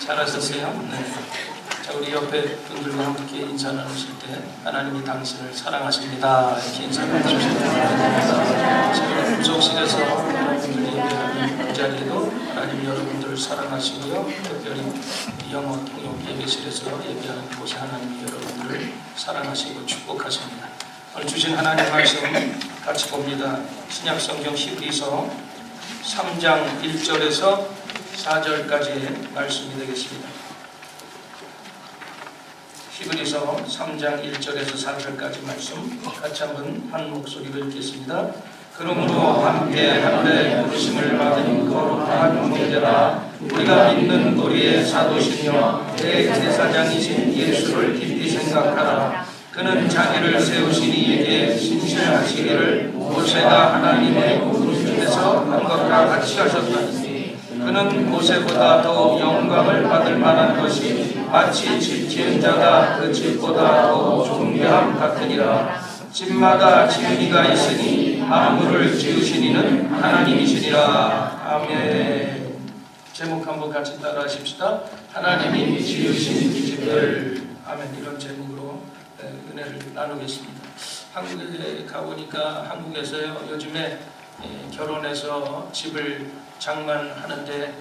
잘하셨어요? 네. 자, 우리 옆에 분들과 함께 인사 나누실 때 하나님이 당신을 사랑하십니다 이렇게 인사 나누십니다. 지금 구속실에서 여러분들이 예배하는 이 자리에도 하나님이 여러분들을 사랑하시고요, 특별히 영어 통역 예배실에서 예배하는 곳에 하나님이 여러분들을 사랑하시고 축복하십니다. 오늘 주신 하나님 말씀 같이 봅니다. 신약성경 히브리서 3장 1절에서 4절까지의 말씀이 되겠습니다. 히브리서 3장 1절에서 4절까지 말씀 같이 한번 한 목소리로 읽겠습니다. 그러므로 함께 하늘의 부르심을 받은 거룩한 형제라, 우리가 믿는 우리의 사도시며 대제사장이신 예수를 깊이 생각하라. 그는 자기를 세우신 이에게 신실하시기를 모세가 하나님의 부르심에서 한 것과 같이 하셨다니, 그는 모세보다 더욱 영광을 받을 만한 것이 마치 집 지은 자가 그 집보다 더욱 존귀함 같으니라. 집마다 지은이가 있으니 만물을 지으신 이는 하나님이시니라. 아멘. 제목 한번 같이 따라 하십시다. 하나님이 지으신 집을. 아멘. 이런 제목으로 은혜를 나누겠습니다. 한국에 가보니까 한국에서요, 요즘에 결혼해서 집을 장만하는데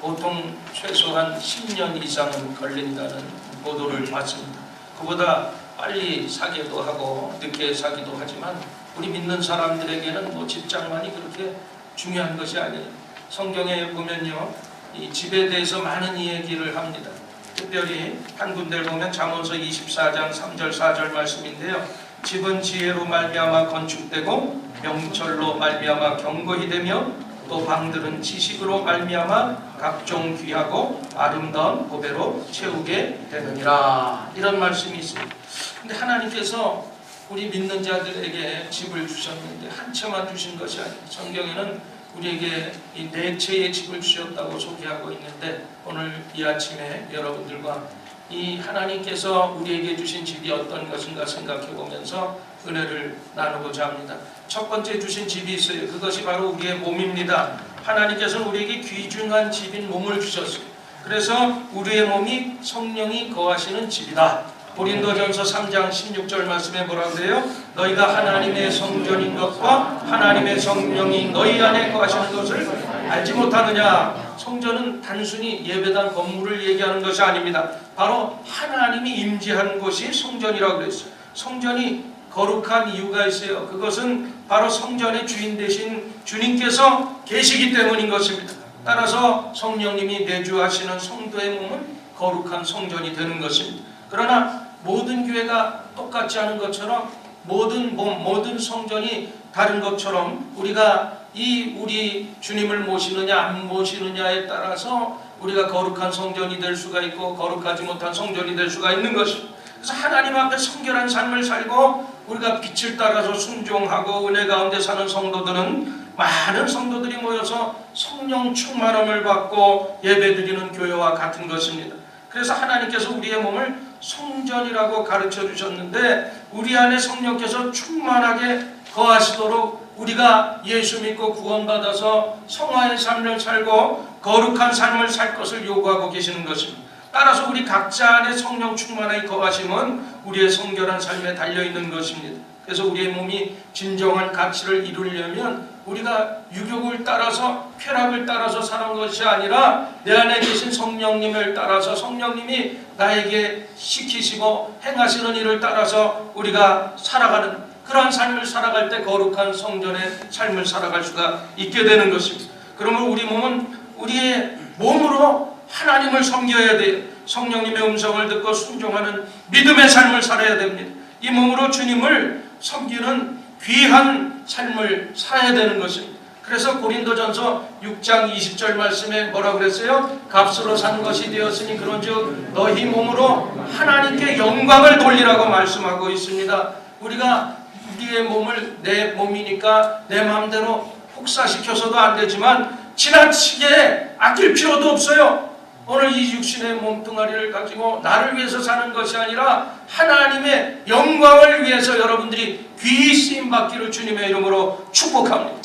보통 최소한 10년 이상은 걸린다는 보도를 봤습니다. 그보다 빨리 사기도 하고 늦게 사기도 하지만 우리 믿는 사람들에게는 뭐 집 장만이 그렇게 중요한 것이 아니에요. 성경에 보면요, 이 집에 대해서 많은 이야기를 합니다. 특별히 한 군데를 보면 잠언서 24장 3절 4절 말씀인데요, 집은 지혜로 말미암아 건축되고 명철로 말미암아 견고히 되며 또 방들은 지식으로 말미암아 각종 귀하고 아름다운 보배로 채우게 되느니라. 이런 말씀이 있습니다. 근데 하나님께서 우리 믿는 자들에게 집을 주셨는데 한 채만 주신 것이 아니에요. 성경에는 우리에게 이 네 채의 집을 주셨다고 소개하고 있는데, 오늘 이 아침에 여러분들과 이 하나님께서 우리에게 주신 집이 어떤 것인가 생각해 보면서 은혜를 나누고자 합니다. 첫 번째 주신 집이 있어요. 그것이 바로 우리의 몸입니다. 하나님께서는 우리에게 귀중한 집인 몸을 주셨어요. 그래서 우리의 몸이 성령이 거하시는 집이다. 고린도전서 3장 16절 말씀에 뭐라고 그래요? 너희가 하나님의 성전인 것과 하나님의 성령이 너희 안에 거하시는 것을 알지 못하느냐. 성전은 단순히 예배당 건물을 얘기하는 것이 아닙니다. 바로 하나님이 임재한 곳이 성전이라고 그랬어요. 성전이 거룩한 이유가 있어요. 그것은 바로 성전의 주인 되신 주님께서 계시기 때문인 것입니다. 따라서 성령님이 내주하시는 성도의 몸은 거룩한 성전이 되는 것입니다. 그러나 모든 교회가 똑같지 않은 것처럼 모든 몸, 모든 성전이 다른 것처럼 우리가 우리 주님을 모시느냐 안 모시느냐에 따라서 우리가 거룩한 성전이 될 수가 있고 거룩하지 못한 성전이 될 수가 있는 것입니다. 그래서 하나님 앞에 성결한 삶을 살고 우리가 빛을 따라서 순종하고 은혜 가운데 사는 성도들은, 많은 성도들이 모여서 성령 충만함을 받고 예배드리는 교회와 같은 것입니다. 그래서 하나님께서 우리의 몸을 성전이라고 가르쳐 주셨는데, 우리 안에 성령께서 충만하게 거하시도록 우리가 예수 믿고 구원받아서 성화의 삶을 살고 거룩한 삶을 살 것을 요구하고 계시는 것입니다. 따라서 우리 각자 안에 성령 충만하게 거하심은 우리의 성결한 삶에 달려있는 것입니다. 그래서 우리의 몸이 진정한 가치를 이루려면 우리가 유욕을 따라서 쾌락을 따라서 사는 것이 아니라 내 안에 계신 성령님을 따라서, 성령님이 나에게 시키시고 행하시는 일을 따라서 우리가 살아가는 그러한 삶을 살아갈 때 거룩한 성전의 삶을 살아갈 수가 있게 되는 것입니다. 그러면 우리 몸은 우리의 몸으로 하나님을 섬겨야 돼요. 성령님의 음성을 듣고 순종하는 믿음의 삶을 살아야 됩니다. 이 몸으로 주님을 섬기는 귀한 삶을 살아야 되는 것입니다. 그래서 고린도전서 6장 20절 말씀에 뭐라고 그랬어요? 값으로 산 것이 되었으니 그런즉 너희 몸으로 하나님께 영광을 돌리라고 말씀하고 있습니다. 우리가 우리의 몸을 내 몸이니까 내 마음대로 혹사시켜서도 안 되지만 지나치게 아낄 필요도 없어요. 오늘 이 육신의 몸뚱아리를 가지고 나를 위해서 사는 것이 아니라 하나님의 영광을 위해서 여러분들이 귀히 쓰임받기를 주님의 이름으로 축복합니다.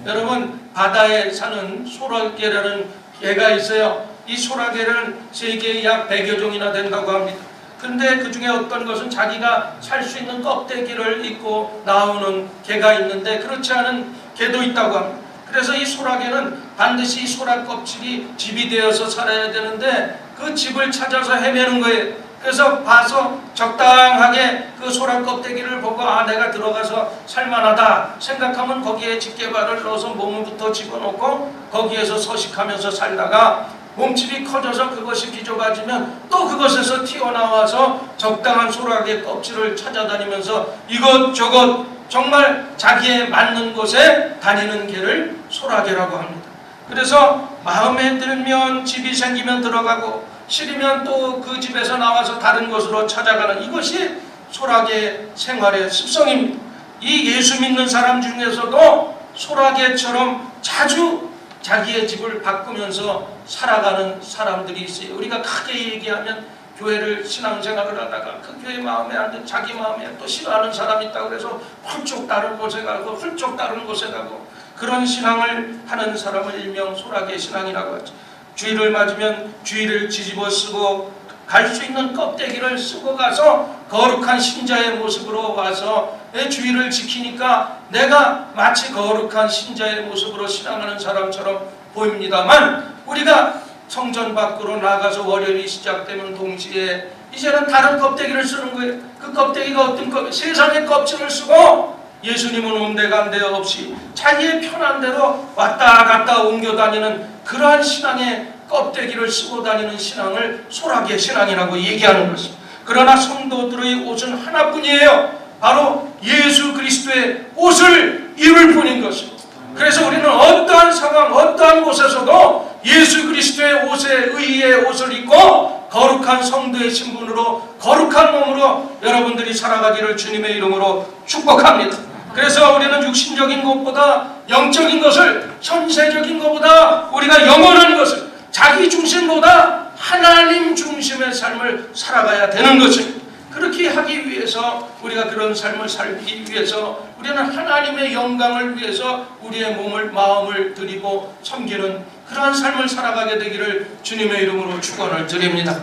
여러분, 바다에 사는 소라게라는 개가 있어요. 이 소라게는 세계에 약 100여 종이나 된다고 합니다. 근데 그 중에 어떤 것은 자기가 살 수 있는 껍데기를 입고 나오는 개가 있는데 그렇지 않은 개도 있다고 합니다. 그래서 이 소라게는 반드시 이 소라 껍질이 집이 되어서 살아야 되는데 그 집을 찾아서 헤매는 거예요. 그래서 봐서 적당하게 그 소라 껍데기를 보고 아 내가 들어가서 살만하다 생각하면 거기에 집게발을 넣어서 몸부터 집어넣고 거기에서 서식하면서 살다가 몸집이 커져서 그것이 비좁아지면 또 그것에서 튀어나와서 적당한 소라게 껍질을 찾아다니면서 이것저것 정말 자기에 맞는 곳에 다니는 개를 소라게라고 합니다. 그래서 마음에 들면 집이 생기면 들어가고 싫으면 또 그 집에서 나와서 다른 곳으로 찾아가는 이것이 소라게 생활의 습성입니다. 이 예수 믿는 사람 중에서도 소라게처럼 자주 자기의 집을 바꾸면서 살아가는 사람들이 있어요. 우리가 크게 얘기하면 교회를 신앙생활을 하다가 그 교회 마음에 안 든 자기 마음에 또 싫어하는 사람이 있다고 그래서 훌쩍 다른 곳에 가고 훌쩍 다른 곳에 가고 그런 신앙을 하는 사람을 일명 소라게 신앙이라고 하죠. 주의를 맞으면 주의를 뒤집어 쓰고 갈 수 있는 껍데기를 쓰고 가서 거룩한 신자의 모습으로 와서 내 주의를 지키니까 내가 마치 거룩한 신자의 모습으로 신앙하는 사람처럼 보입니다만 우리가 성전 밖으로 나가서 월요일이 시작되면 동시에 이제는 다른 껍데기를 쓰는 거예요. 그 껍데기가 어떤 껍데기? 세상의 껍질을 쓰고 예수님은 온데간데 없이 자기의 편한 대로 왔다 갔다 옮겨 다니는 그러한 신앙의 껍데기를 쓰고 다니는 신앙을 소라게 신앙이라고 얘기하는 것입니다. 그러나 성도들의 옷은 하나뿐이에요. 바로 예수 그리스도의 옷을 입을 뿐인 것입니다. 그래서 우리는 어떠한 상황, 어떠한 곳에서도 예수 그리스도의 옷에 의의 옷을 입고 거룩한 성도의 신분으로 거룩한 몸으로 여러분들이 살아가기를 주님의 이름으로 축복합니다. 그래서 우리는 육신적인 것보다 영적인 것을, 현세적인 것보다 우리가 영원한 것을, 자기 중심보다 하나님 중심의 삶을 살아가야 되는 것입니다. 그렇게 하기 위해서 우리가 그런 삶을 살기 위해서 우리는 하나님의 영광을 위해서 우리의 몸을 마음을 드리고 섬기는 그러한 삶을 살아가게 되기를 주님의 이름으로 축원을 드립니다.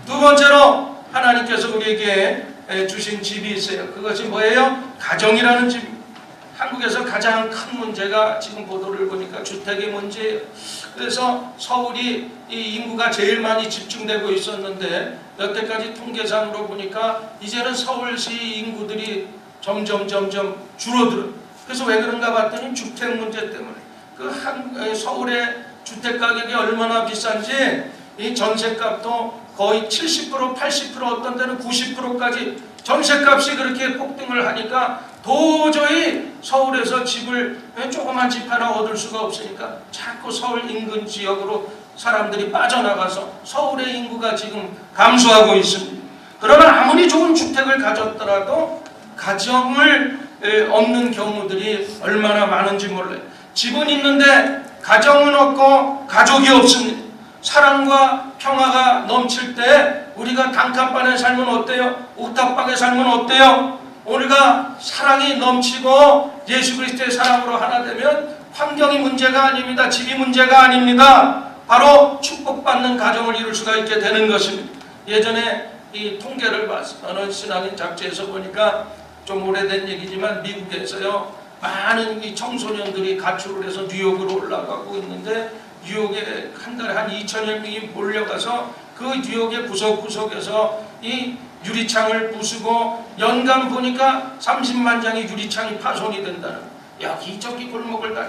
두 번째로 하나님께서 우리에게 주신 집이 있어요. 그것이 뭐예요? 가정이라는 집입니다. 한국에서 가장 큰 문제가 지금 보도를 보니까 주택의 문제예요. 그래서 서울이 이 인구가 제일 많이 집중되고 있었는데 여태까지 통계상으로 보니까 이제는 서울시 인구들이 점점 줄어들어요. 그래서 왜 그런가 봤더니 주택 문제 때문에 서울의 주택 가격이 얼마나 비싼지 이 전세값도 거의 70%, 80% 어떤 데는 90%까지 전세값이 그렇게 폭등을 하니까 도저히 서울에서 집을 조그만 집 하나 얻을 수가 없으니까 자꾸 서울 인근 지역으로 사람들이 빠져나가서 서울의 인구가 지금 감소하고 있습니다. 그러나 아무리 좋은 주택을 가졌더라도 가정을 없는 경우들이 얼마나 많은지 몰라요. 집은 있는데 가정은 없고 가족이 없습니다. 사랑과 평화가 넘칠 때 우리가 단칸방에 살면 어때요? 옥탑방에 살면 어때요? 우리가 사랑이 넘치고 예수 그리스도의 사랑으로 하나 되면 환경이 문제가 아닙니다. 집이 문제가 아닙니다. 바로 축복받는 가정을 이룰 수가 있게 되는 것입니다. 예전에 이 통계를 봤어요. 어느 신앙인 잡지에서 보니까 좀 오래된 얘기지만 미국에서요 많은 이 청소년들이 가출을 해서 뉴욕으로 올라가고 있는데 뉴욕에 한 달에 한 2,000여 명이 몰려가서 그 뉴욕의 구석구석에서 이 유리창을 부수고 연간 보니까 30만 장의 유리창이 파손이 된다는 여기저기 골목을 다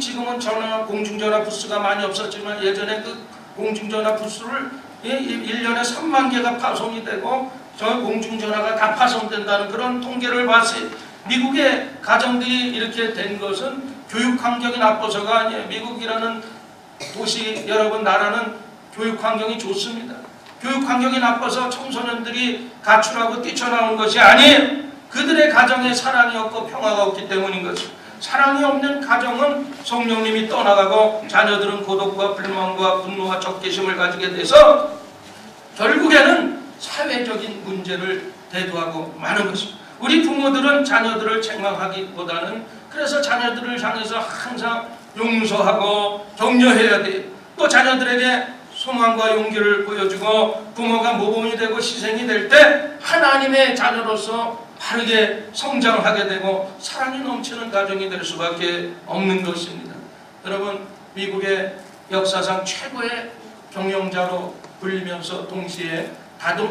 지금은 공중전화 부스가 많이 없었지만 예전에 그 공중전화 부스를 1년에 3만 개가 파손이 되고 저 공중전화가 다 파손된다는 그런 통계를 봤어요. 미국의 가정들이 이렇게 된 것은 교육 환경이 나빠서가 아니에요. 미국이라는 도시 여러분 나라는 교육 환경이 좋습니다. 교육 환경이 나빠서 청소년들이 가출하고 뛰쳐나온 것이 아니에요. 그들의 가정에 사랑이 없고 평화가 없기 때문인 것이죠. 사랑이 없는 가정은 성령님이 떠나가고 자녀들은 고독과 불만과 분노와 적개심을 가지게 돼서 결국에는 사회적인 문제를 대두하고 마는 것입니다. 우리 부모들은 자녀들을 책망하기보다는 그래서 자녀들을 향해서 항상 용서하고 격려해야 돼요. 또 또 자녀들에게 소망과 용기를 보여주고 부모가 모범이 되고 희생이 될 때 하나님의 자녀로서 바르게 성장하게 되고 사랑이 넘치는 가정이 될 수밖에 없는 것입니다. 여러분, 미국의 역사상 최고의 경영자로 불리면서 동시에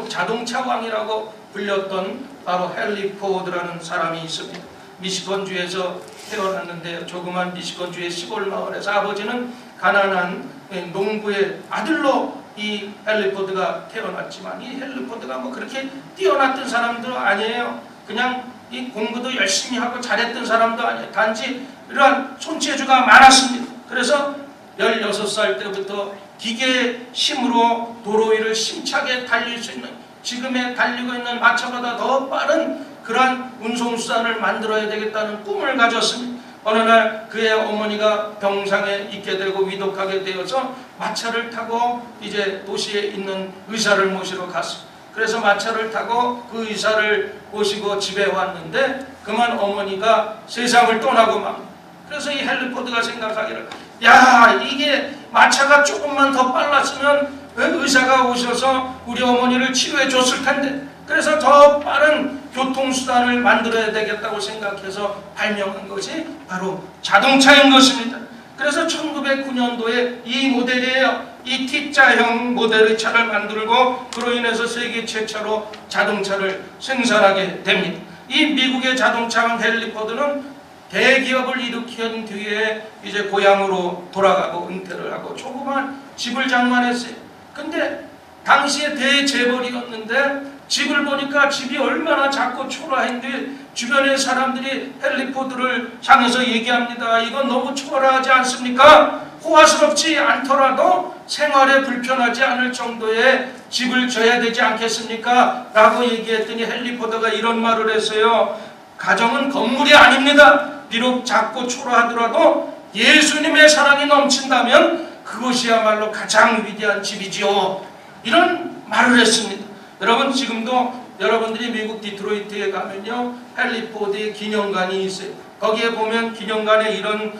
자동차 왕이라고 불렸던 바로 헨리 포드라는 사람이 있습니다. 미시건주에서 태어났는데 조그만 미시건주의 시골 마을에서 아버지는 가난한 농부의 아들로 이 헨리 포드가 태어났지만 이 헨리 포드가 뭐 그렇게 뛰어났던 사람도 아니에요. 그냥 이 공부도 열심히 하고 잘했던 사람도 아니에요. 단지 이러한 손재주가 많았습니다. 그래서 16살 때부터 기계의 힘으로 도로 위를 심차게 달릴 수 있는, 지금에 달리고 있는 마차보다 더 빠른 그러한 운송수단을 만들어야 되겠다는 꿈을 가졌습니다. 어느 날 그의 어머니가 병상에 있게 되고 위독하게 되어서 마차를 타고 이제 도시에 있는 의사를 모시러 갔습니다. 그래서 마차를 타고 그 의사를 모시고 집에 왔는데 그만 어머니가 세상을 떠나고 막. 그래서 이 헨리 포드가 생각하기를, 야, 이게 마차가 조금만 더 빨랐으면 의사가 오셔서 우리 어머니를 치료해 줬을 텐데, 그래서 더 빠른 교통수단을 만들어야 되겠다고 생각해서 발명한 것이 바로 자동차인 것입니다. 그래서 1909년도에 이 모델이에요. 이 T자형 모델의 차를 만들고 그로 인해서 세계 최초로 자동차를 생산하게 됩니다. 이 미국의 자동차왕 헨리 포드는 대기업을 일으킨 뒤에 이제 고향으로 돌아가고 은퇴를 하고 조그만 집을 장만했어요. 근데 당시에 대재벌이었는데 집을 보니까 집이 얼마나 작고 초라한데 주변의 사람들이 헨리 포드를 향해서 얘기합니다. 이건 너무 초라하지 않습니까? 호화스럽지 않더라도 생활에 불편하지 않을 정도의 집을 져야 되지 않겠습니까? 라고 얘기했더니 헨리 포드가 이런 말을 했어요. 가정은 건물이 아닙니다. 비록 작고 초라하더라도 예수님의 사랑이 넘친다면 그것이야말로 가장 위대한 집이지요. 이런 말을 했습니다. 여러분, 지금도 여러분들이 미국 디트로이트에 가면요, 헨리 포드의 기념관이 있어요. 거기에 보면 기념관에 이런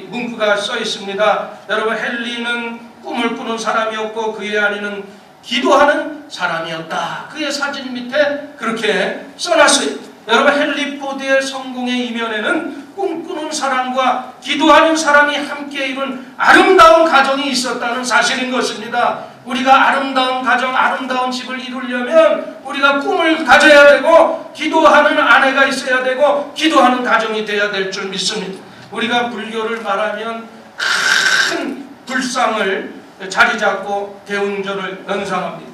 문구가 써 있습니다. 여러분, 헨리는 꿈을 꾸는 사람이었고 그의 아내는 기도하는 사람이었다. 그의 사진 밑에 그렇게 써놨어요. 여러분, 헨리 포드의 성공의 이면에는 꿈꾸는 사람과 기도하는 사람이 함께 이룬 아름다운 가정이 있었다는 사실인 것입니다. 우리가 아름다운 가정, 아름다운 집을 이루려면 우리가 꿈을 가져야 되고 기도하는 아내가 있어야 되고 기도하는 가정이 되어야 될 줄 믿습니다. 우리가 불교를 말하면 큰 불상을 자리 잡고 대웅전을 연상합니다.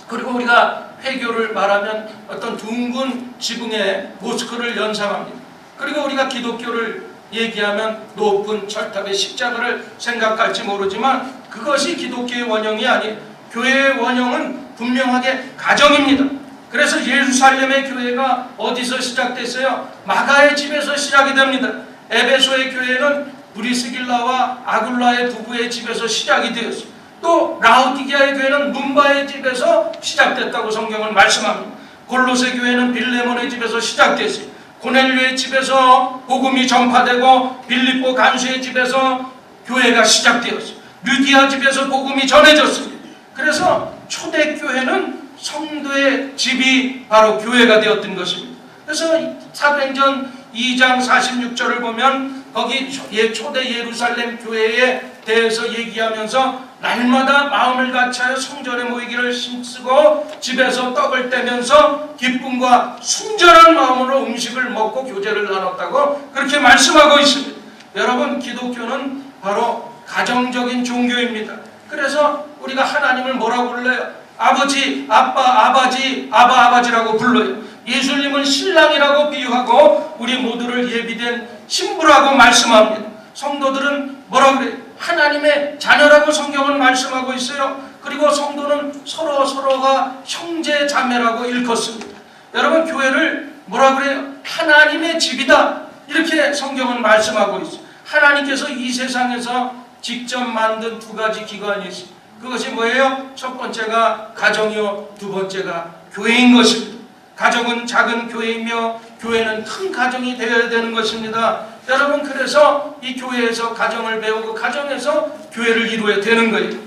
그리고 우리가 회교를 말하면 어떤 둥근 지붕의 모스크를 연상합니다. 그리고 우리가 기독교를 얘기하면 높은 철탑의 십자가를 생각할지 모르지만 그것이 기독교의 원형이 아니에요. 교회의 원형은 분명하게 가정입니다. 그래서 예루살렘의 교회가 어디서 시작됐어요? 마가의 집에서 시작이 됩니다. 에베소의 교회는 브리스길라와 아굴라의 부부의 집에서 시작이 되었어요. 또 라우디게아의 교회는 문바의 집에서 시작됐다고 성경은 말씀합니다. 골로새 교회는 빌레몬의 집에서 시작됐어요. 고넬료의 집에서 복음이 전파되고 빌립보 간수의 집에서 교회가 시작되었어요. 르디아 집에서 복음이 전해졌습니다. 그래서 초대교회는 성도의 집이 바로 교회가 되었던 것입니다. 그래서 사도행전 2장 46절을 보면 거기 초대 예루살렘 교회에 대해서 얘기하면서 날마다 마음을 같이하여 성전에 모이기를 힘쓰고 집에서 떡을 떼면서 기쁨과 순전한 마음으로 음식을 먹고 교제를 나눴다고 그렇게 말씀하고 있습니다. 여러분, 기독교는 바로 가정적인 종교입니다. 그래서 우리가 하나님을 뭐라고 불러요? 아버지, 아빠, 아바지, 아바지라고 불러요. 예수님은 신랑이라고 비유하고 우리 모두를 예비된 신부라고 말씀합니다. 성도들은 뭐라고 그래요? 하나님의 자녀라고 성경은 말씀하고 있어요. 그리고 성도는 서로가 형제 자매라고 일컫습니다. 여러분, 교회를 뭐라고 그래요? 하나님의 집이다. 이렇게 성경은 말씀하고 있어요. 하나님께서 이 세상에서 직접 만든 두 가지 기관이 있어요. 그것이 뭐예요? 첫 번째가 가정이요, 두 번째가 교회인 것입니다. 가정은 작은 교회이며 교회는 큰 가정이 되어야 되는 것입니다. 여러분, 그래서 이 교회에서 가정을 배우고 가정에서 교회를 이루어야 되는 거예요.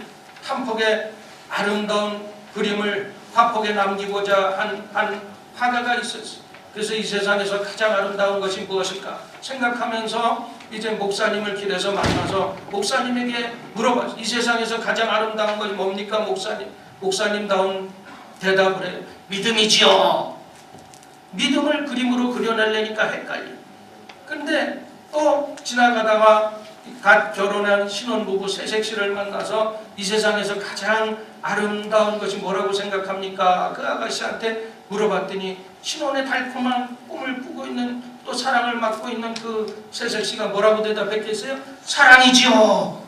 한 폭의 아름다운 그림을 화폭에 남기고자 한 화가가 있었어요. 그래서 이 세상에서 가장 아름다운 것이 무엇일까 생각하면서 이제 목사님을 길에서 만나서 목사님에게 물어봤어요. 이 세상에서 가장 아름다운 것이 뭡니까 목사님? 목사님다운 대답을 해요. 믿음이지요. 믿음을 그림으로 그려내려니까 헷갈려. 근데 또 지나가다가 갓 결혼한 신혼부부 새색시를 만나서 이 세상에서 가장 아름다운 것이 뭐라고 생각합니까? 그 아가씨한테 물어봤더니 신혼의 달콤한 꿈을 꾸고 있는 또 사랑을 맡고 있는 그 새색시가 뭐라고 대답했겠어요? 사랑이지요.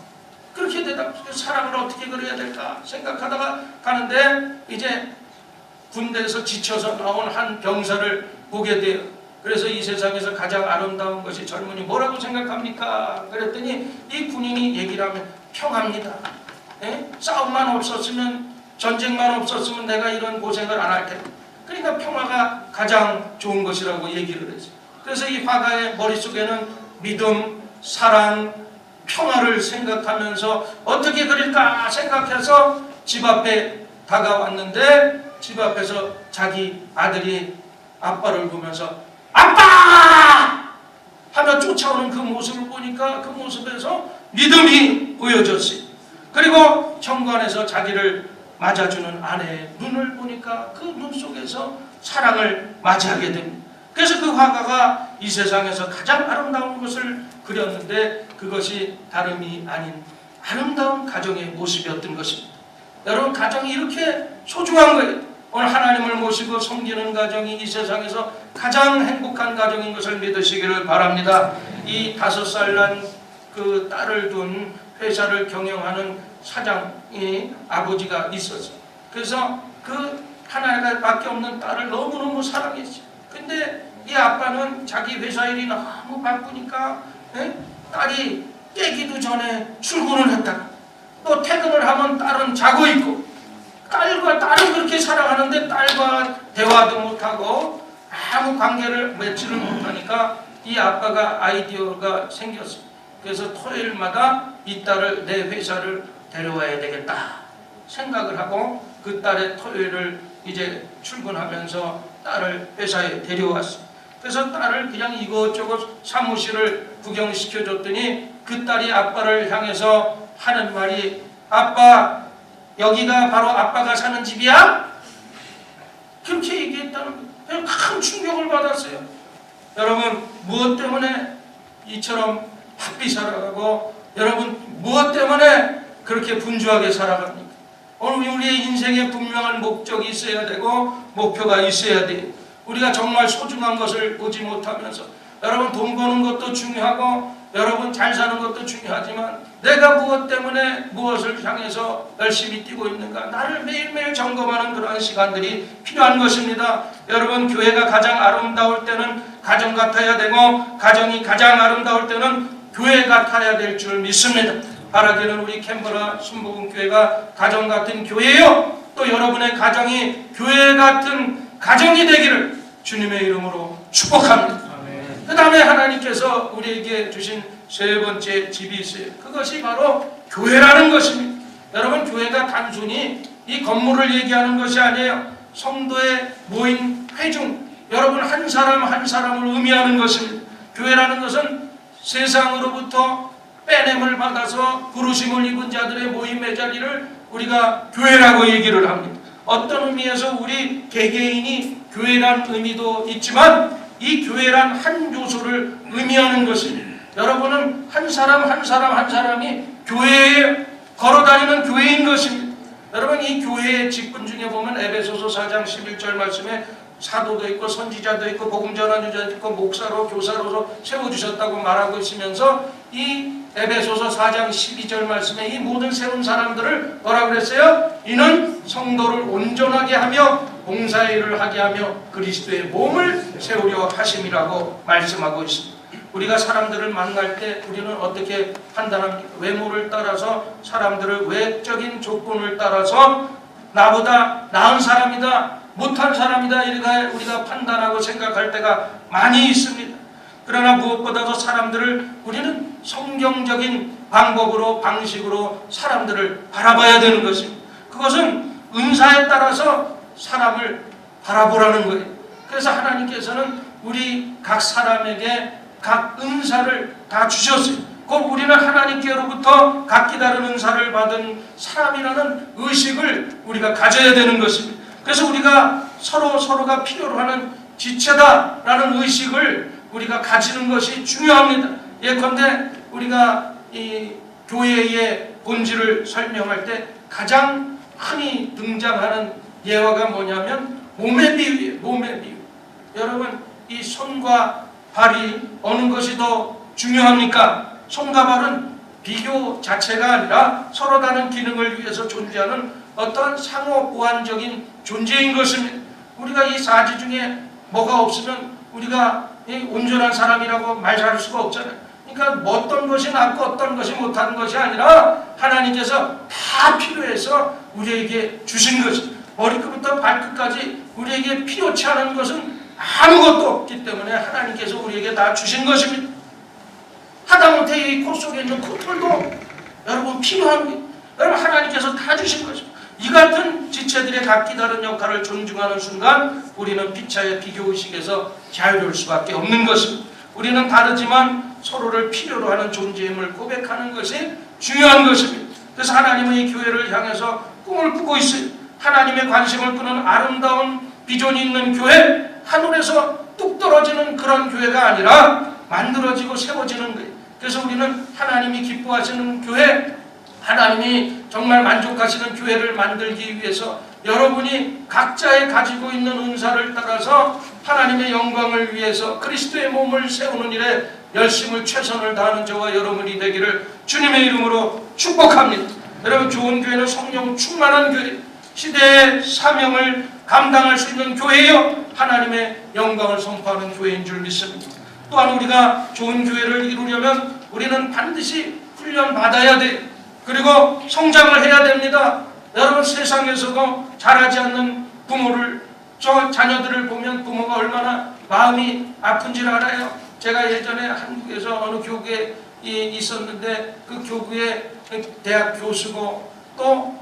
그렇게 대답했어요. 사랑을 어떻게 그려야 될까 생각하다가 가는데 이제 군대에서 지쳐서 나온 한 병사를 보게 돼요. 그래서 이 세상에서 가장 아름다운 것이 젊은이 뭐라고 생각합니까? 그랬더니 이 군인이 얘기를 하면 평화입니다. 싸움만 없었으면, 전쟁만 없었으면 내가 이런 고생을 안 할 텐데. 그러니까 평화가 가장 좋은 것이라고 얘기를 했어요. 그래서 이 화가의 머릿속에는 믿음, 사랑, 평화를 생각하면서 어떻게 그릴까 생각해서 집 앞에 다가왔는데 집 앞에서 자기 아들이 아빠를 보면서 아빠! 하며 쫓아오는 그 모습을 보니까 그 모습에서 믿음이 보여졌어요. 그리고 현관에서 자기를 맞아주는 아내의 눈을 보니까 그 눈 속에서 사랑을 맞이하게 됩니다. 그래서 그 화가가 이 세상에서 가장 아름다운 것을 그렸는데 그것이 다름이 아닌 아름다운 가정의 모습이었던 것입니다. 여러분, 가정이 이렇게 소중한 거예요. 오늘 하나님을 모시고 섬기는 가정이 이 세상에서 가장 행복한 가정인 것을 믿으시기를 바랍니다. 이 5살 난 그 딸을 둔 회사를 경영하는 사장이 아버지가 있었어요. 그래서 그 하나밖에 없는 딸을 너무너무 사랑했어요. 근데 이 아빠는 자기 회사 일이 너무 바쁘니까 딸이 깨기도 전에 출근을 했다가 또 퇴근을 하면 딸은 자고 있고, 딸을 그렇게 사랑하는데 딸과 대화도 못하고 아무 관계를 맺지를 못하니까 이 아빠가 아이디어가 생겼어요. 그래서 토요일마다 이 딸을 내 회사를 데려와야 되겠다 생각을 하고 그 딸의 토요일을 이제 출근하면서 딸을 회사에 데려왔어요. 그래서 딸을 그냥 이것저것 사무실을 구경시켜줬더니 그 딸이 아빠를 향해서 하는 말이 아빠, 여기가 바로 아빠가 사는 집이야? 그렇게 얘기했다는 거예요. 큰 충격을 받았어요. 여러분, 무엇 때문에 이처럼 바삐 살아가고 여러분 무엇 때문에 그렇게 분주하게 살아갑니까? 오늘 우리의 인생에 분명한 목적이 있어야 되고 목표가 있어야 돼요. 우리가 정말 소중한 것을 보지 못하면서 여러분 돈 버는 것도 중요하고 여러분 잘 사는 것도 중요하지만 내가 무엇 때문에 무엇을 향해서 열심히 뛰고 있는가 나를 매일매일 점검하는 그러한 시간들이 필요한 것입니다. 여러분 교회가 가장 아름다울 때는 가정 같아야 되고 가정이 가장 아름다울 때는 교회 같아야 될 줄 믿습니다. 바라기는 우리 캔버라 순복음교회가 가정 같은 교회요 또 여러분의 가정이 교회 같은 가정이 되기를 주님의 이름으로 축복합니다. 그 다음에 하나님께서 우리에게 주신 세 번째 집이 있어요. 그것이 바로 교회라는 것입니다. 여러분 교회가 단순히 이 건물을 얘기하는 것이 아니에요. 성도의 모인 회중 여러분 한 사람 한 사람을 의미하는 것입니다. 교회라는 것은 세상으로부터 빼냄을 받아서 부르심을 입은 자들의 모임의 자리를 우리가 교회라고 얘기를 합니다. 어떤 의미에서 우리 개개인이 교회란 의미도 있지만 이 교회란 한 요소를 의미하는 것입니다. 여러분은 한 사람 한 사람이 교회에 걸어다니는 교회인 것입니다. 여러분 이 교회의 직분 중에 보면 에베소서 4장 11절 말씀에 사도도 있고 선지자도 있고 복음 전환자도 있고 목사로 교사로서 세워주셨다고 말하고 있으면서 이 에베소서 4장 12절 말씀에 이 모든 세운 사람들을 뭐라 그랬어요? 이는 성도를 온전하게 하며 봉사일을 하게 하며 그리스도의 몸을 세우려 하심이라고 말씀하고 있습니다. 우리가 사람들을 만날 때 우리는 어떻게 판단합니까? 외모를 따라서 사람들을 외적인 조건을 따라서 나보다 나은 사람이다 못한 사람이다 이렇게 우리가 판단하고 생각할 때가 많이 있습니다. 그러나 무엇보다도 사람들을 우리는 성경적인 방법으로 방식으로 사람들을 바라봐야 되는 것입니다. 그것은 은사에 따라서 사람을 바라보라는 거예요. 그래서 하나님께서는 우리 각 사람에게 각 은사를 다 주셨어요. 꼭 우리는 하나님께로부터 각기 다른 은사를 받은 사람이라는 의식을 우리가 가져야 되는 것입니다. 그래서 우리가 서로가 필요로 하는 지체다라는 의식을 우리가 가지는 것이 중요합니다. 예컨대 우리가 이 교회의 본질을 설명할 때 가장 흔히 등장하는 예화가 뭐냐면 몸의 비유예요. 몸의 비유. 여러분, 이 손과 발이 어느 것이 더 중요합니까? 손과 발은 비교 자체가 아니라 서로 다른 기능을 위해서 존재하는 어떤 상호 보완적인 존재인 것입니다. 우리가 이 사지 중에 뭐가 없으면 우리가 온전한 사람이라고 말 잘할 수가 없잖아요. 그러니까 어떤 것이 낫고 어떤 것이 못하는 것이 아니라 하나님께서 다 필요해서 우리에게 주신 것이, 머리끝부터 발끝까지 우리에게 필요치 않은 것은 아무것도 없기 때문에 하나님께서 우리에게 다 주신 것입니다. 하다못해 이 코 속에 있는 코털도 여러분 필요합니다. 여러분 하나님께서 다 주신 것입니다. 이 같은 지체들의 각기 다른 역할을 존중하는 순간 우리는 피차의 비교의식에서 자유로울 수밖에 없는 것입니다. 우리는 다르지만 서로를 필요로 하는 존재임을 고백하는 것이 중요한 것입니다. 그래서 하나님은 이 교회를 향해서 꿈을 꾸고 있어요. 하나님의 관심을 끄는 아름다운 비전이 있는 교회, 하늘에서 뚝 떨어지는 그런 교회가 아니라 만들어지고 세워지는 거예요. 그래서 우리는 하나님이 기뻐하시는 교회, 하나님이 정말 만족하시는 교회를 만들기 위해서 여러분이 각자의 가지고 있는 은사를 따라서 하나님의 영광을 위해서 그리스도의 몸을 세우는 일에 열심을 최선을 다하는 저와 여러분이 되기를 주님의 이름으로 축복합니다. 여러분, 좋은 교회는 성령 충만한 교회, 시대의 사명을 감당할 수 있는 교회요, 하나님의 영광을 선포하는 교회인 줄 믿습니다. 또한 우리가 좋은 교회를 이루려면 우리는 반드시 훈련받아야 돼요. 그리고 성장을 해야 됩니다. 여러분, 세상에서도 잘하지 않는 부모를, 저 자녀들을 보면 부모가 얼마나 마음이 아픈지를 알아요. 제가 예전에 한국에서 어느 교구에 있었는데 그 교구의 대학 교수고 또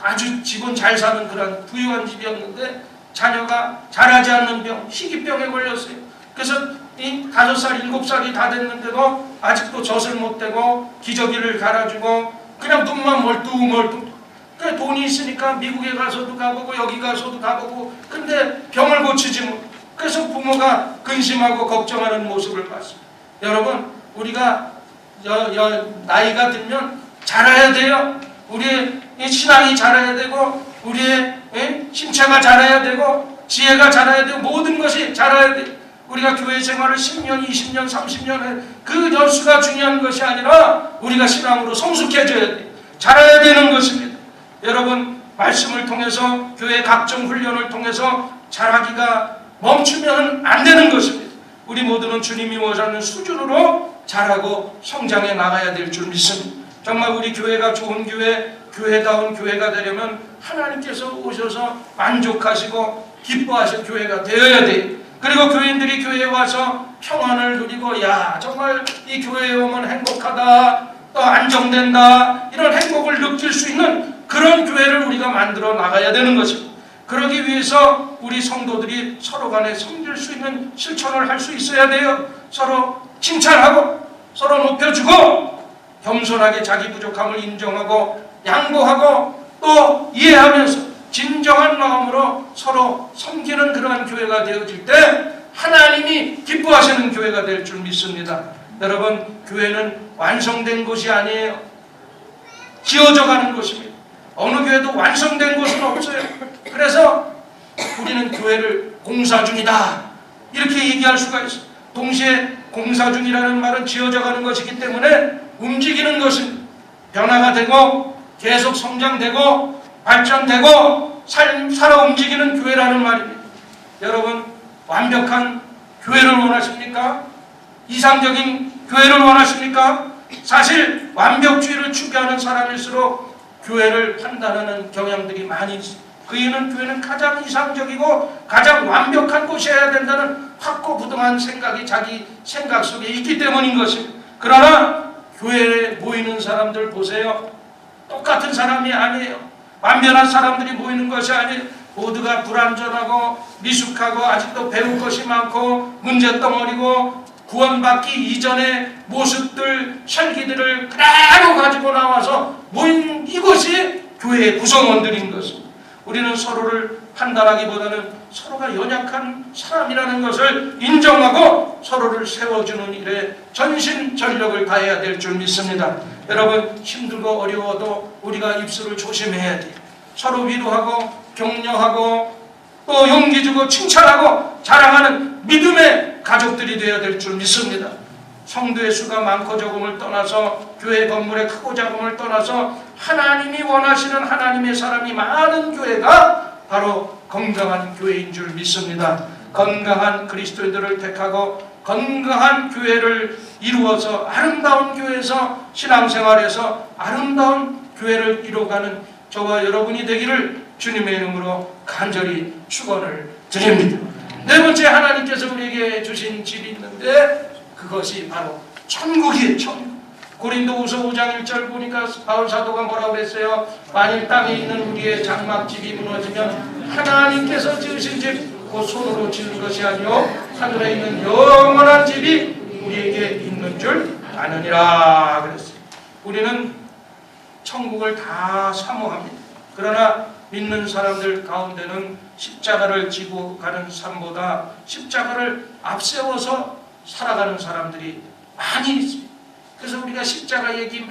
아주 집은 잘 사는 그런 부유한 집이었는데 자녀가 잘하지 않는 병, 희귀병에 걸렸어요. 그래서 이 5살, 7살이 다 됐는데도 아직도 젖을 못 대고 기저귀를 갈아주고 그냥 눈만 멀뚱멀뚱. 그래, 돈이 있으니까 미국에 가서도 가보고 여기 가서도 가보고, 근데 병을 고치지 못. 그래서 부모가 근심하고 걱정하는 모습을 봤습니다. 여러분, 우리가 나이가 들면 자라야 돼요. 우리의 신앙이 자라야 되고 우리의 신체가 자라야 되고 지혜가 자라야 되고 모든 것이 자라야 돼요. 우리가 교회 생활을 10년, 20년, 30년 그 연수가 중요한 것이 아니라 우리가 신앙으로 성숙해져야 돼요. 자라야 되는 것입니다. 여러분, 말씀을 통해서 교회 각종 훈련을 통해서 자라기가 멈추면 안 되는 것입니다. 우리 모두는 주님이 원하는 수준으로 자라고 성장해 나가야 될 줄 믿습니다. 정말 우리 교회가 좋은 교회, 교회다운 교회가 되려면 하나님께서 오셔서 만족하시고 기뻐하실 교회가 되어야 돼요. 그리고 교인들이 교회에 와서 평안을 누리고, 야, 정말 이 교회에 오면 행복하다, 또 안정된다, 이런 행복을 느낄 수 있는 그런 교회를 우리가 만들어 나가야 되는 것입니다. 그러기 위해서 우리 성도들이 서로 간에 섬길 수 있는 실천을 할 수 있어야 돼요. 서로 칭찬하고 서로 높여주고 겸손하게 자기 부족함을 인정하고 양보하고 또 이해하면서 진정한 마음으로 서로 섬기는 그러한 교회가 되어질 때 하나님이 기뻐하시는 교회가 될 줄 믿습니다. 여러분, 교회는 완성된 것이 아니에요. 지어져 가는 것입니다. 어느 교회도 완성된 것은 없어요. 그래서 우리는 교회를 공사 중이다, 이렇게 얘기할 수가 있어요. 동시에 공사 중이라는 말은 지어져 가는 것이기 때문에 움직이는 것입니다. 변화가 되고 계속 성장되고 발전되고 살아 움직이는 교회라는 말입니다. 여러분, 완벽한 교회를 원하십니까? 이상적인 교회를 원하십니까? 사실 완벽주의를 추구하는 사람일수록 교회를 판단하는 경향들이 많이 있습니다. 그 이유는 교회는 가장 이상적이고 가장 완벽한 곳이어야 된다는 확고부동한 생각이 자기 생각 속에 있기 때문인 것입니다. 그러나 교회에 모이는 사람들 보세요. 똑같은 사람이 아니에요. 완전한 사람들이 모이는 것이 아니에요. 모두가 불완전하고 미숙하고 아직도 배울 것이 많고 문제덩어리고 구원받기 이전의 모습들, 혈기들을 그대로 가지고 나와서 모인 이것이 교회의 구성원들인 것입니다. 우리는 서로를 판단하기보다는 서로가 연약한 사람이라는 것을 인정하고 서로를 세워주는 일에 전심전력을 다해야 될 줄 믿습니다. 여러분, 힘들고 어려워도 우리가 입술을 조심해야 돼요. 서로 위로하고 격려하고 또 용기 주고 칭찬하고 자랑하는 믿음의 가족들이 되어야 될 줄 믿습니다. 성도의 수가 많고 적음을 떠나서 교회 건물의 크고 작음을 떠나서 하나님이 원하시는 하나님의 사람이 많은 교회가 바로 건강한 교회인 줄 믿습니다. 건강한 그리스도인들을 택하고 건강한 교회를 이루어서 아름다운 교회에서 신앙생활에서 아름다운 교회를 이루어가는 저와 여러분이 되기를 주님의 이름으로 간절히 축원을 드립니다. 네 번째, 하나님께서 우리에게 주신 집이 있는데 그것이 바로 천국이에요. 천국. 고린도후서 5장 1절 보니까 바울 사도가 뭐라고 그랬어요? 만일 땅에 있는 우리의 장막집이 무너지면 하나님께서 지으신 집 곧 손으로 지은 것이 아니요 하늘에 있는 영원한 집이 우리에게 있는 줄 아느니라 그랬어요. 우리는 천국을 다 사모합니다. 그러나 믿는 사람들 가운데는 십자가를 지고 가는 삶보다 십자가를 앞세워서 살아가는 사람들이 많이 있습니다. 그래서 우리가 십자가 얘기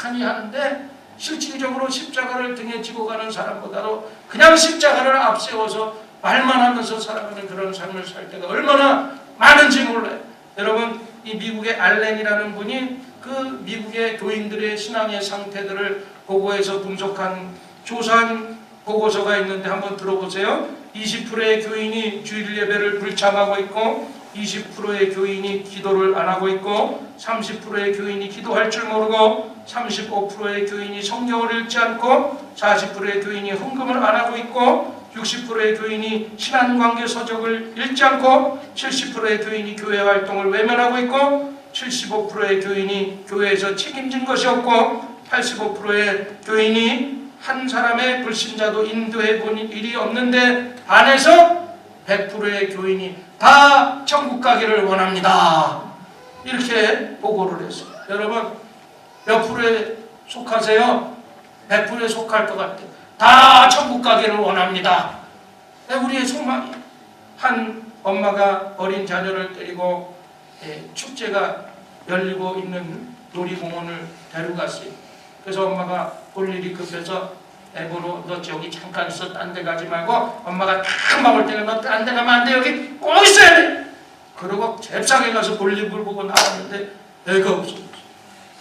많이 하는데 실질적으로 십자가를 등에 지고 가는 사람보다도 그냥 십자가를 앞세워서 말만 하면서 살아가는 그런 삶을 살 때가 얼마나 많은지 몰라요. 여러분, 이 미국의 알렌이라는 분이 그 미국의 교인들의 신앙의 상태들을 보고해서 분석한 조사한 보고서가 있는데 한번 들어보세요. 20%의 교인이 주일 예배를 불참하고 있고 20%의 교인이 기도를 안 하고 있고 30%의 교인이 기도할 줄 모르고 35%의 교인이 성경을 읽지 않고 40%의 교인이 헌금을 안 하고 있고 60%의 교인이 신앙관계 서적을 읽지 않고 70%의 교인이 교회 활동을 외면하고 있고 75%의 교인이 교회에서 책임진 것이 없고 85%의 교인이 한 사람의 불신자도 인도해 본 일이 없는데 반해서 100%의 교인이 다 천국 가기를 원합니다. 이렇게 보고를 했어요. 여러분, 몇 프로에 속하세요? 100%에 속할 것 같아요. 다 천국 가기를 원합니다. 우리의 소망이. 한 엄마가 어린 자녀를 데리고 축제가 열리고 있는 놀이공원을 데려갔어요. 그래서 엄마가 볼 일이 급해서 애보로 너 저기 잠깐 있어, 딴 데 가지 말고 엄마가 딱 막을 때는 너 딴 데 가면 안 돼, 여기 꼭 있어야 돼. 그러고 잽싸게 가서 볼일을 보고 나왔는데 애가 없어.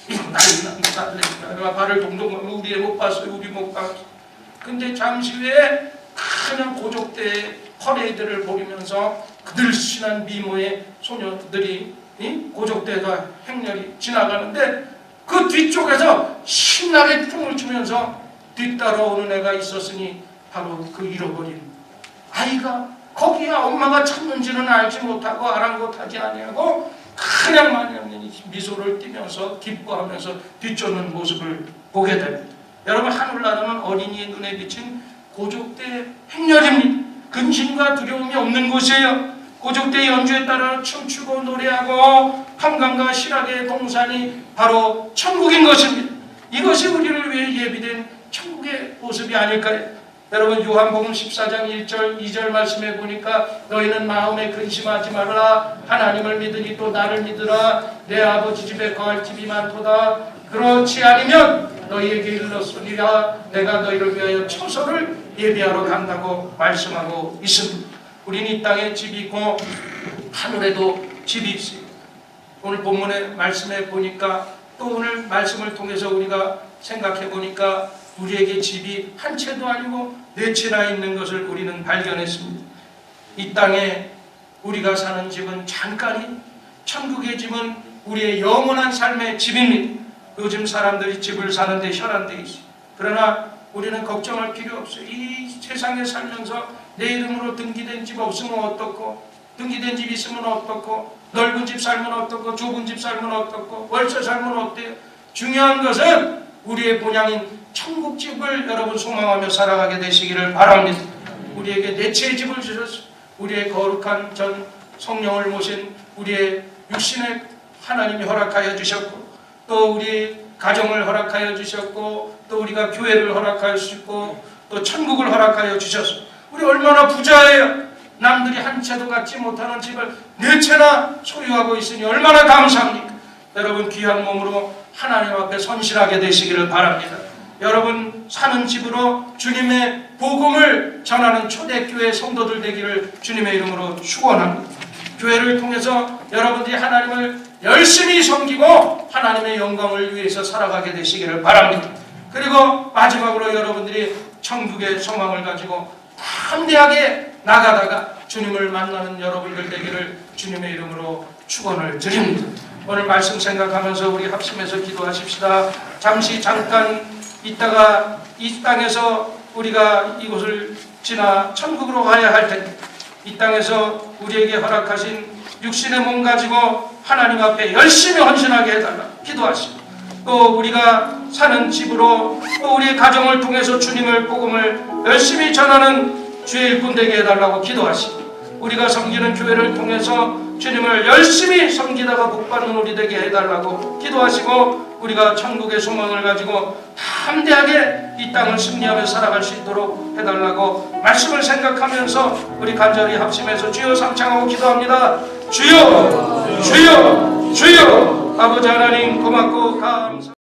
이거 난리나. 발을 동동 걸고 우리 애 못 봤어요. 우리 못 봤어요. 근데 잠시 후에 그냥 고족대의 퍼레이드를 보이면서 그들 신한 미모의 소녀들이 고족대가 행렬이 지나가는데 그 뒤쪽에서 신나게 춤을 추면서 뒤따라오는 애가 있었으니 바로 그 잃어버린 아이가 거기야 엄마가 찾는지는 알지 못하고 아랑곳하지 아니하고 그냥 마냥 미소를 띠면서 기뻐하면서 뒤쫓는 모습을 보게 됩니다. 여러분, 하늘나라는 어린이의 눈에 비친 고족대 행렬입니다. 근심과 두려움이 없는 곳이에요. 고족대 연주에 따라 춤추고 노래하고 한강과 실학의 동산이 바로 천국인 것입니다. 이것이 우리를 위해 예비된 천국의 모습이 아닐까요? 여러분, 요한복음 14장 1절 2절 말씀해 보니까 너희는 마음에 근심하지 말라. 하나님을 믿으니 또 나를 믿으라. 내 아버지 집에 거할 집이 많도다. 그렇지 않으면 너희에게 일렀으리라. 내가 너희를 위하여 처소를 예비하러 간다고 말씀하고 있습니다. 우리는 이 땅에 집이 있고 하늘에도 집이 있습니다. 오늘 본문의 말씀에 보니까 또 오늘 말씀을 통해서 우리가 생각해 보니까 우리에게 집이 한 채도 아니고 네 채나 있는 것을 우리는 발견했습니다. 이 땅에 우리가 사는 집은 잠깐이, 천국의 집은 우리의 영원한 삶의 집입니다. 요즘 사람들이 집을 사는데 혈안돼 있어요. 그러나 우리는 걱정할 필요 없어요. 이 세상에 살면서 내 이름으로 등기된 집 없으면 어떻고, 등기된 집 있으면 어떻고, 넓은 집 살면 어떻고, 좁은 집 살면 어떻고, 월세 살면 어때요? 중요한 것은 우리의 본향인 천국집을 여러분 소망하며 살아가게 되시기를 바랍니다. 우리에게 내 채의 집을 주셨어. 우리의 거룩한 전 성령을 모신 우리의 육신의 하나님이 허락하여 주셨고, 또 우리 가정을 허락하여 주셨고, 또 우리가 교회를 허락하여 주셨고, 또 천국을 허락하여 주셨어. 우리 얼마나 부자예요. 남들이 한 채도 갖지 못하는 집을 네 채나 소유하고 있으니 얼마나 감사합니까? 여러분 귀한 몸으로 하나님 앞에 선실하게 되시기를 바랍니다. 여러분 사는 집으로 주님의 복음을 전하는 초대교회 성도들 되기를 주님의 이름으로 축원합니다. 교회를 통해서 여러분들이 하나님을 열심히 섬기고 하나님의 영광을 위해서 살아가게 되시기를 바랍니다. 그리고 마지막으로 여러분들이 천국의 소망을 가지고 담대하게 나가다가 주님을 만나는 여러분들 되기를 주님의 이름으로 축원을 드립니다. 오늘 말씀 생각하면서 우리 합심해서 기도하십시다. 잠깐 있다가 이 땅에서 우리가 이곳을 지나 천국으로 가야 할 텐데, 이 땅에서 우리에게 허락하신 육신의 몸 가지고 하나님 앞에 열심히 헌신하게 해달라 기도하시고, 또 우리가 사는 집으로 또 우리의 가정을 통해서 주님의 복음을 열심히 전하는 주의 일꾼 되게 해달라고 기도하시고, 우리가 섬기는 교회를 통해서 주님을 열심히 섬기다가 복받는 우리 되게 해달라고 기도하시고, 우리가 천국의 소망을 가지고 담대하게 이 땅을 승리하며 살아갈 수 있도록 해달라고 말씀을 생각하면서 우리 간절히 합심해서 주여 삼창하고 기도합니다. 주여, 주여, 주여. 아버지 하나님 고맙고 감사